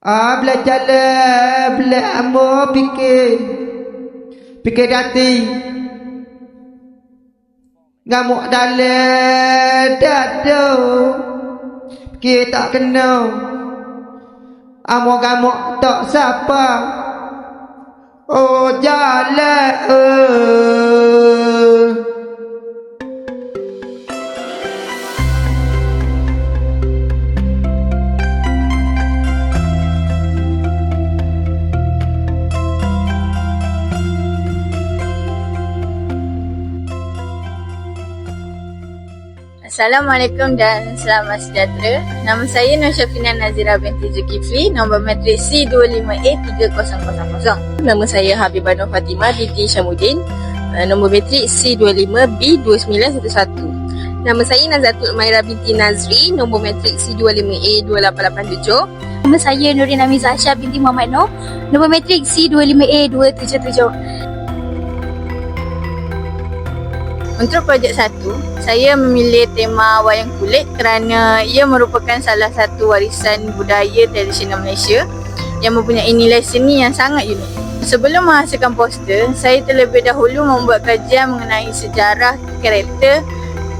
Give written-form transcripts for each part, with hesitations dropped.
Belajar lah, belajar amo fikir hati. Ngamuk dalam dada, fikir tak kena. Amo gamuk tak siapa. Oh jalan Assalamualaikum dan selamat sejahtera. Nama saya Nur Syafina Nazira binti Zulkifli, nombor matrik C25A3000. Nama saya Habibah Nur Fatimah binti Syamuddin, nombor matrik C25B2911. Nama saya Nazatul Maira binti Nazri, nombor matrik C25A2887. Nama saya Nurin Amizah Aisyah binti Muhammad Noor, nombor matrik C25A277. Untuk projek 1, saya memilih tema wayang kulit kerana ia merupakan salah satu warisan budaya tradisional Malaysia yang mempunyai nilai seni yang sangat unik. Sebelum menghasilkan poster, saya terlebih dahulu membuat kajian mengenai sejarah, karakter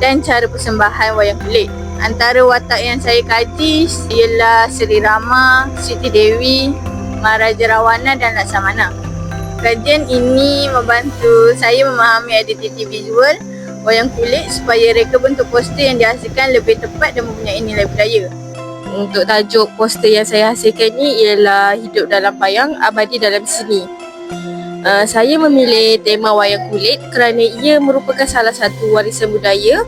dan cara persembahan wayang kulit. Antara watak yang saya kaji ialah Seri Rama, Siti Dewi, Maharaja Rawana dan Laksamana. Kajian ini membantu saya memahami identiti visual wayang kulit supaya reka bentuk poster yang dihasilkan lebih tepat dan mempunyai nilai budaya. Untuk tajuk poster yang saya hasilkan ni ialah Hidup dalam Wayang, Abadi dalam Seni. Saya memilih tema wayang kulit kerana ia merupakan salah satu warisan budaya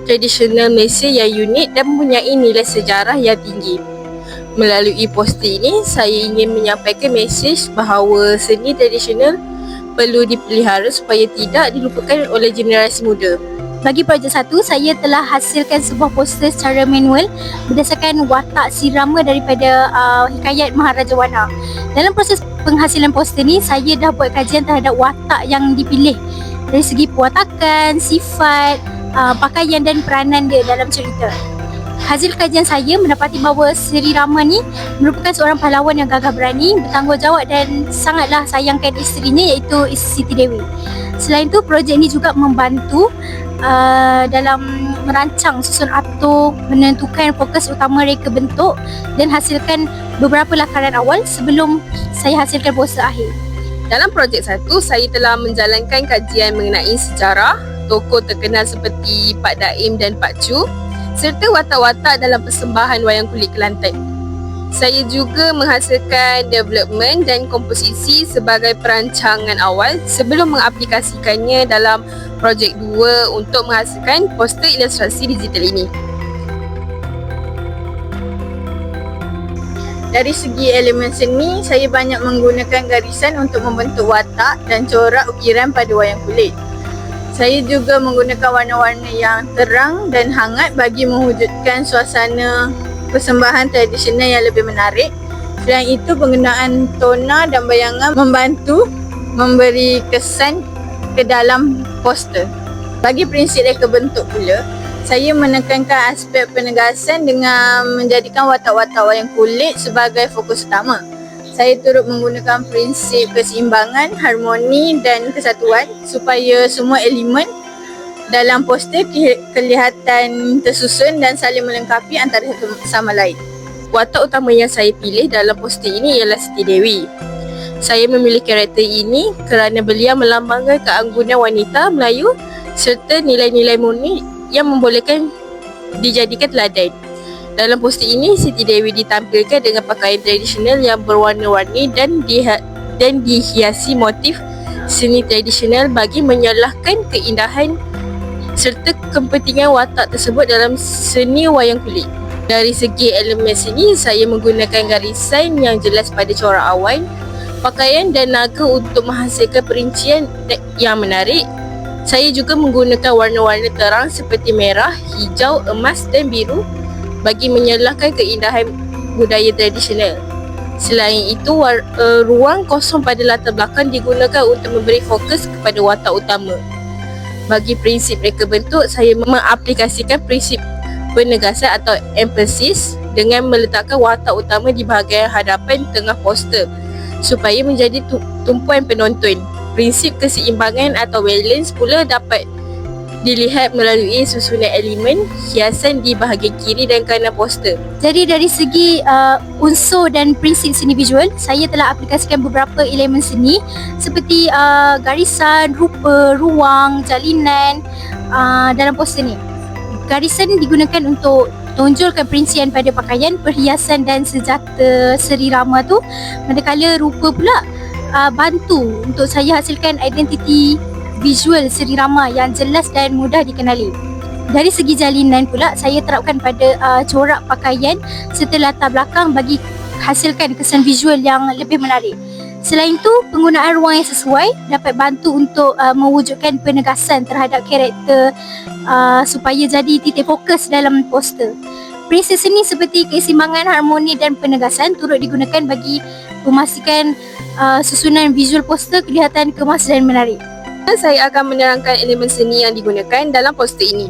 tradisional Malaysia yang unik dan mempunyai nilai sejarah yang tinggi. Melalui poster ini, saya ingin menyampaikan mesej bahawa seni tradisional perlu dipelihara supaya tidak dilupakan oleh generasi muda. Bagi projek 1, saya telah hasilkan sebuah poster secara manual berdasarkan watak si Rama daripada hikayat Maharaja Wana. Dalam proses penghasilan poster ni, saya dah buat kajian terhadap watak yang dipilih dari segi pewatakan, sifat, pakaian dan peranan dia dalam cerita. Hasil kajian saya mendapati bahawa Seri Rama ni merupakan seorang pahlawan yang gagah berani, bertanggungjawab dan sangatlah sayangkan isterinya iaitu Siti Dewi. Selain itu, projek ini juga membantu dalam merancang susun atur, menentukan fokus utama reka bentuk dan hasilkan beberapa lakaran awal sebelum saya hasilkan poster akhir. Dalam projek 1, saya telah menjalankan kajian mengenai sejarah, tokoh terkenal seperti Pak Daim dan Pak Chu, serta watak-watak dalam persembahan wayang kulit Kelantan. Saya juga menghasilkan development dan komposisi sebagai perancangan awal sebelum mengaplikasikannya dalam projek 2 untuk menghasilkan poster ilustrasi digital ini. Dari segi elemen seni, saya banyak menggunakan garisan untuk membentuk watak dan corak ukiran pada wayang kulit. Saya juga menggunakan warna-warna yang terang dan hangat bagi mewujudkan suasana persembahan tradisional yang lebih menarik. Selain itu, penggunaan tona dan bayangan membantu memberi kesan ke dalam poster. Bagi prinsip reka bentuk pula, saya menekankan aspek penegasan dengan menjadikan watak-watak wayang kulit sebagai fokus utama. Saya turut menggunakan prinsip keseimbangan, harmoni dan kesatuan supaya semua elemen dalam poster kelihatan tersusun dan saling melengkapi antara satu sama lain. Watak utama yang saya pilih dalam poster ini ialah Siti Dewi. Saya memilih karakter ini kerana beliau melambangkan keanggunan wanita Melayu serta nilai-nilai murni yang membolehkan dijadikan teladan. Dalam poster ini, Siti Dewi ditampilkan dengan pakaian tradisional yang berwarna-warni dan dihiasi motif seni tradisional bagi menyalahkan keindahan serta kepentingan watak tersebut dalam seni wayang kulit. Dari segi elemen seni, saya menggunakan garisan yang jelas pada corak awan, pakaian dan naga untuk menghasilkan perincian yang menarik. Saya juga menggunakan warna-warna terang seperti merah, hijau, emas dan biru bagi menyalahkan keindahan budaya tradisional. Selain itu, ruang kosong pada latar belakang digunakan untuk memberi fokus kepada watak utama. Bagi prinsip reka bentuk, saya mengaplikasikan prinsip penegasan atau emphasis dengan meletakkan watak utama di bahagian hadapan tengah poster supaya menjadi tumpuan penonton. Prinsip keseimbangan atau balance pula dapat dilihat melalui susunan elemen hiasan di bahagian kiri dan kanan poster. Jadi dari segi unsur dan prinsip seni visual, saya telah aplikasikan beberapa elemen seni seperti garisan, rupa, ruang, jalinan dalam poster ni. Garisan digunakan untuk tonjolkan perincian pada pakaian, perhiasan dan senjata seri Rama tu. Manakala rupa pula bantu untuk saya hasilkan identiti visual Seri Rama yang jelas dan mudah dikenali. Dari segi jalinan pula, saya terapkan pada corak pakaian serta latar belakang bagi hasilkan kesan visual yang lebih menarik. Selain itu, penggunaan ruang yang sesuai dapat bantu untuk mewujudkan penegasan terhadap karakter supaya jadi titik fokus dalam poster. Prinsip seni seperti keseimbangan, harmoni dan penegasan turut digunakan bagi memastikan susunan visual poster kelihatan kemas dan menarik. Saya akan menerangkan elemen seni yang digunakan dalam poster ini.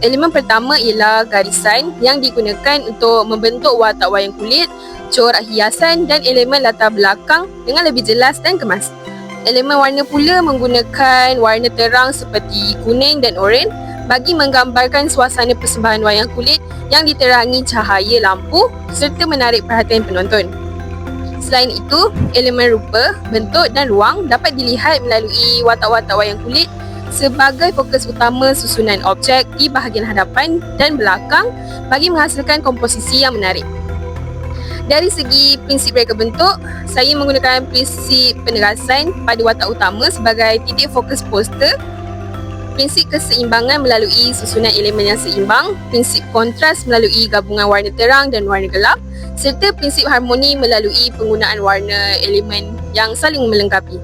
Elemen pertama ialah garisan yang digunakan untuk membentuk watak wayang kulit, corak hiasan dan elemen latar belakang dengan lebih jelas dan kemas. Elemen warna pula menggunakan warna terang seperti kuning dan oranye bagi menggambarkan suasana persembahan wayang kulit yang diterangi cahaya lampu serta menarik perhatian penonton. Selain itu, elemen rupa, bentuk dan ruang dapat dilihat melalui watak-watak wayang kulit sebagai fokus utama susunan objek di bahagian hadapan dan belakang bagi menghasilkan komposisi yang menarik. Dari segi prinsip reka bentuk, saya menggunakan prinsip penegasan pada watak utama sebagai titik fokus poster, prinsip keseimbangan melalui susunan elemen yang seimbang, prinsip kontras melalui gabungan warna terang dan warna gelap, serta prinsip harmoni melalui penggunaan warna elemen yang saling melengkapi.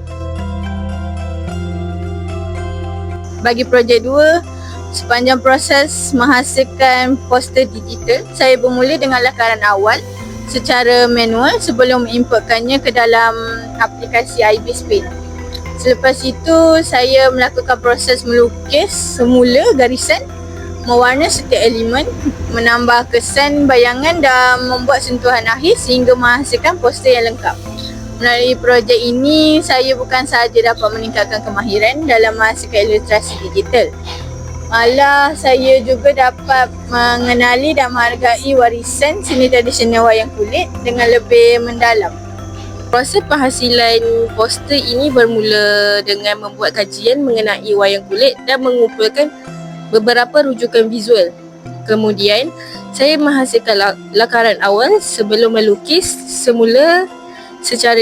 Bagi projek 2, sepanjang proses menghasilkan poster digital, saya bermula dengan lakaran awal secara manual sebelum menginputkannya ke dalam aplikasi IBIS Paint. Selepas itu, saya melakukan proses melukis semula garisan, mewarna setiap elemen, menambah kesan bayangan dan membuat sentuhan akhir sehingga menghasilkan poster yang lengkap. Melalui projek ini, saya bukan sahaja dapat meningkatkan kemahiran dalam menghasilkan ilustrasi digital, malah saya juga dapat mengenali dan menghargai warisan seni tradisional wayang kulit dengan lebih mendalam. Proses penghasilan poster ini bermula dengan membuat kajian mengenai wayang kulit dan mengumpulkan beberapa rujukan visual. Kemudian, saya menghasilkan lakaran awal sebelum melukis semula secara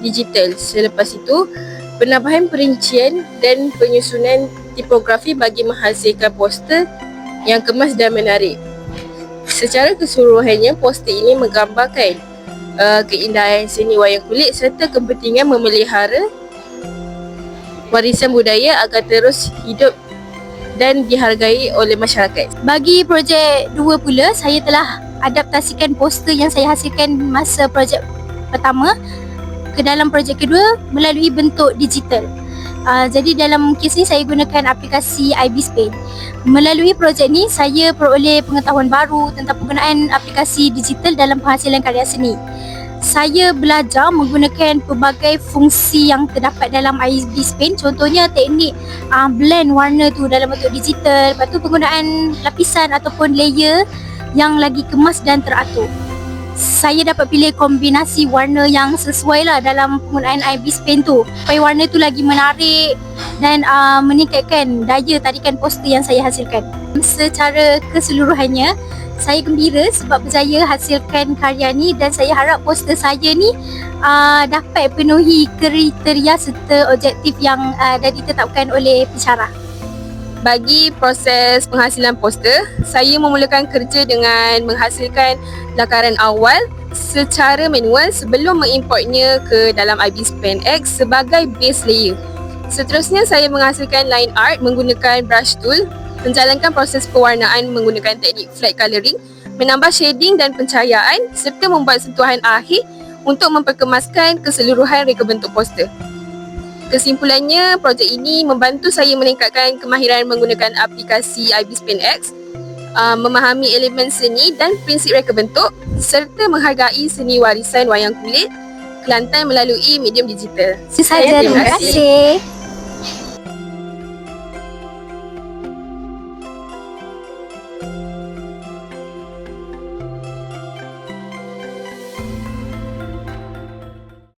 digital. Selepas itu, penambahan perincian dan penyusunan tipografi bagi menghasilkan poster yang kemas dan menarik. Secara keseluruhannya, poster ini menggambarkan keindahan seni wayang kulit serta kepentingan memelihara warisan budaya agar terus hidup dan dihargai oleh masyarakat. Bagi projek 2 pula, saya telah adaptasikan poster yang saya hasilkan masa projek pertama ke dalam projek kedua melalui bentuk digital. Jadi dalam kes ni saya gunakan aplikasi IBIS Paint. Melalui projek ni, saya peroleh pengetahuan baru tentang penggunaan aplikasi digital dalam penghasilan karya seni. Saya belajar menggunakan pelbagai fungsi yang terdapat dalam IBIS Paint. Contohnya teknik blend warna tu dalam bentuk digital. Lepas tu penggunaan lapisan ataupun layer yang lagi kemas dan teratur. Saya dapat pilih kombinasi warna yang sesuai lah dalam penggunaan IBIS Paint tu, supaya warna tu lagi menarik dan meningkatkan daya tarikan poster yang saya hasilkan. Secara keseluruhannya, saya gembira sebab berjaya hasilkan karya ni dan saya harap poster saya ni dapat penuhi kriteria serta objektif yang dah ditetapkan oleh pensyarah. Bagi proses penghasilan poster, saya memulakan kerja dengan menghasilkan lakaran awal secara manual sebelum mengimportnya ke dalam IBIS Paint X sebagai base layer. Seterusnya, saya menghasilkan line art menggunakan brush tool, menjalankan proses pewarnaan menggunakan teknik flat coloring, menambah shading dan pencahayaan serta membuat sentuhan akhir untuk memperkemaskan keseluruhan reka bentuk poster. Kesimpulannya, projek ini membantu saya meningkatkan kemahiran menggunakan aplikasi IBIS Paint X. memahami elemen seni dan prinsip reka bentuk serta menghargai seni warisan wayang kulit Kelantan melalui medium digital. Itu saja. Terima Terima kasih. kasih.